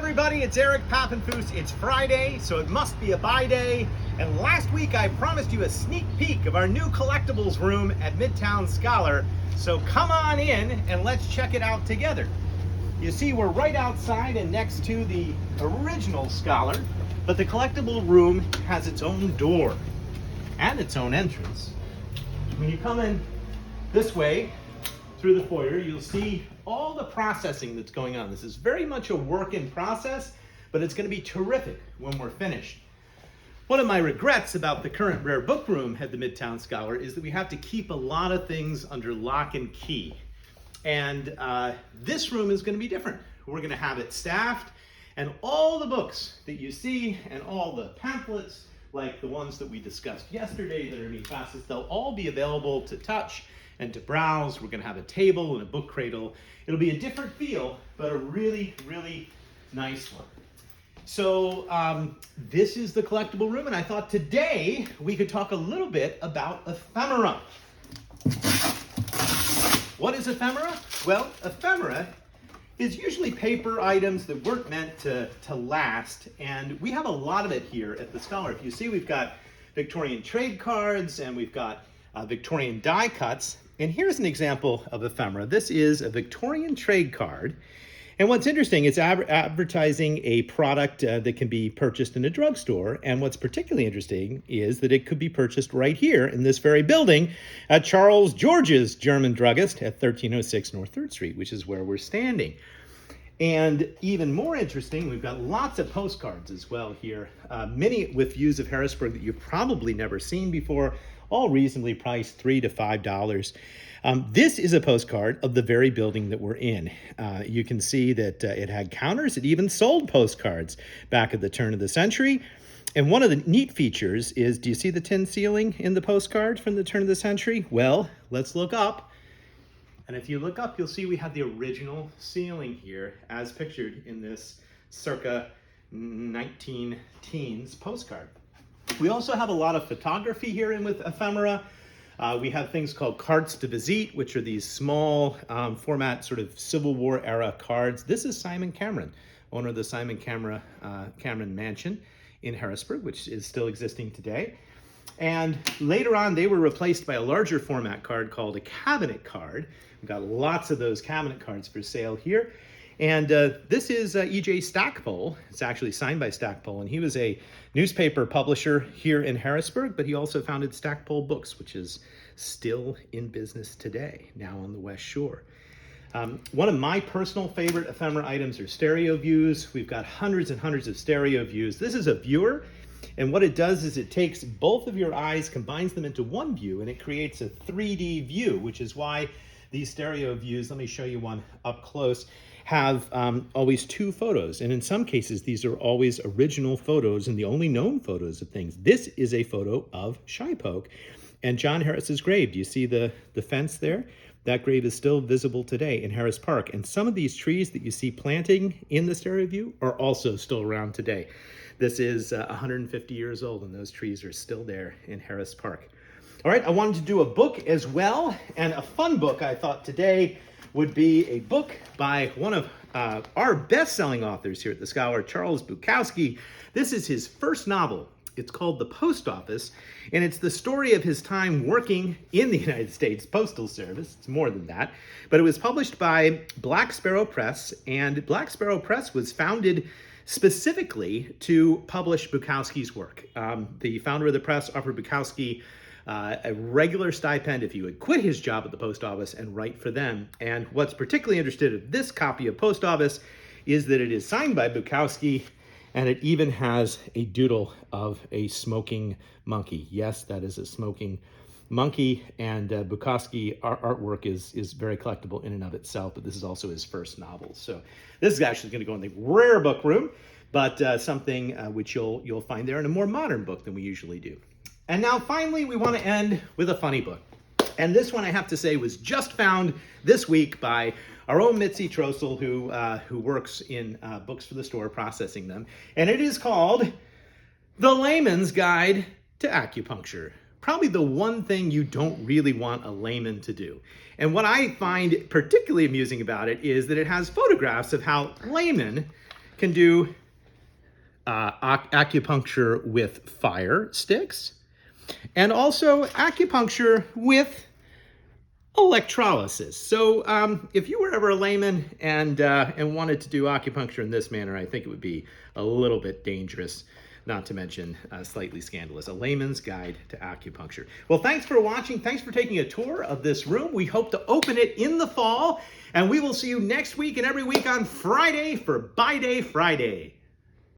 everybody, it's Eric Papenfuse. It's Friday, so it must be a buy day. And last week I promised you a sneak peek of our new collectibles room at Midtown Scholar. So come on in and let's check it out together. You see, we're right outside and next to the original Scholar, but the collectible room has its own door and its own entrance. When you come in this way through the foyer, you'll see all the processing that's going on. This is very much a work in process, but it's going to be terrific when we're finished. One of my regrets about the current rare book room at the Midtown Scholar is that we have to keep a lot of things under lock and key. And this room is going to be different. We're going to have it staffed, and all the books that you see and all the pamphlets, like the ones that we discussed yesterday that are being processed, they'll all be available to touch and to browse. We're going to have a table and a book cradle. It'll be a different feel, but a really, really nice one. So this is the collectible room, and I thought today we could talk a little bit about ephemera. What is ephemera? Well, ephemera is usually paper items that weren't meant to last, and we have a lot of it here at the Scholar. If you see, we've got Victorian trade cards, and we've got Victorian die cuts. And here's an example of ephemera. This is a Victorian trade card. And what's interesting, it's advertising a product that can be purchased in a drugstore. And what's particularly interesting is that it could be purchased right here in this very building at Charles George's German Druggist at 1306 North 3rd Street, which is where we're standing. And even more interesting, we've got lots of postcards as well here, many with views of Harrisburg that you've probably never seen before, all reasonably priced, $3 to $5. This is a postcard of the very building that we're in. You can see that it had counters. It even sold postcards back at the turn of the century. And one of the neat features is, do you see the tin ceiling in the postcard from the turn of the century? Well, let's look up. And if you look up, you'll see we have the original ceiling here as pictured in this circa 19-teens postcard. We also have a lot of photography here in with ephemera. We have things called cartes de visite, which are these small format sort of Civil War era cards. This is Simon Cameron, owner of the Simon Cameron Mansion in Harrisburg, which is still existing today. And later on, they were replaced by a larger format card called a cabinet card. We've got lots of those cabinet cards for sale here. And this is E.J. Stackpole. It's actually signed by Stackpole, and he was a newspaper publisher here in Harrisburg, but he also founded Stackpole Books, which is still in business today, now on the West Shore. One of my personal favorite ephemera items are stereoviews. We've got hundreds and hundreds of stereoviews. This is a viewer, and what it does is it takes both of your eyes, combines them into one view, and it creates a 3D view, which is why these stereoviews, let me show you one up close, have always two photos. And in some cases, these are always original photos and the only known photos of things. This is a photo of Shipoke and John Harris's grave. Do you see the fence there? That grave is still visible today in Harris Park. And some of these trees that you see planting in the stereo view are also still around today. This is 150 years old, and those trees are still there in Harris Park. All right, I wanted to do a book as well, and a fun book I thought today would be a book by one of our best-selling authors here at the Scholar, Charles Bukowski. This is his first novel. It's called The Post Office, and it's the story of his time working in the United States Postal Service. It's more than that, but it was published by Black Sparrow Press, and Black Sparrow Press was founded specifically to publish Bukowski's work. The founder of the press offered Bukowski a regular stipend if he would quit his job at the post office and write for them. And what's particularly interesting of this copy of Post Office is that it is signed by Bukowski, and it even has a doodle of a smoking monkey. Yes, that is a smoking monkey, and Bukowski artwork is very collectible in and of itself, but this is also his first novel. So this is actually going to go in the rare book room, but something which you'll find there in a more modern book than we usually do. And now finally, we want to end with a funny book. And this one, I have to say, was just found this week by our own Mitzi Trossel, who works in Books for the Store, processing them. And it is called The Layman's Guide to Acupuncture. Probably the one thing you don't really want a layman to do. And what I find particularly amusing about it is that it has photographs of how laymen can do acupuncture with fire sticks, and also acupuncture with electrolysis. So if you were ever a layman and wanted to do acupuncture in this manner, I think it would be a little bit dangerous, not to mention slightly scandalous. A layman's guide to acupuncture. Well, thanks for watching. Thanks for taking a tour of this room. We hope to open it in the fall, and we will see you next week and every week on Friday for Buy Day Friday.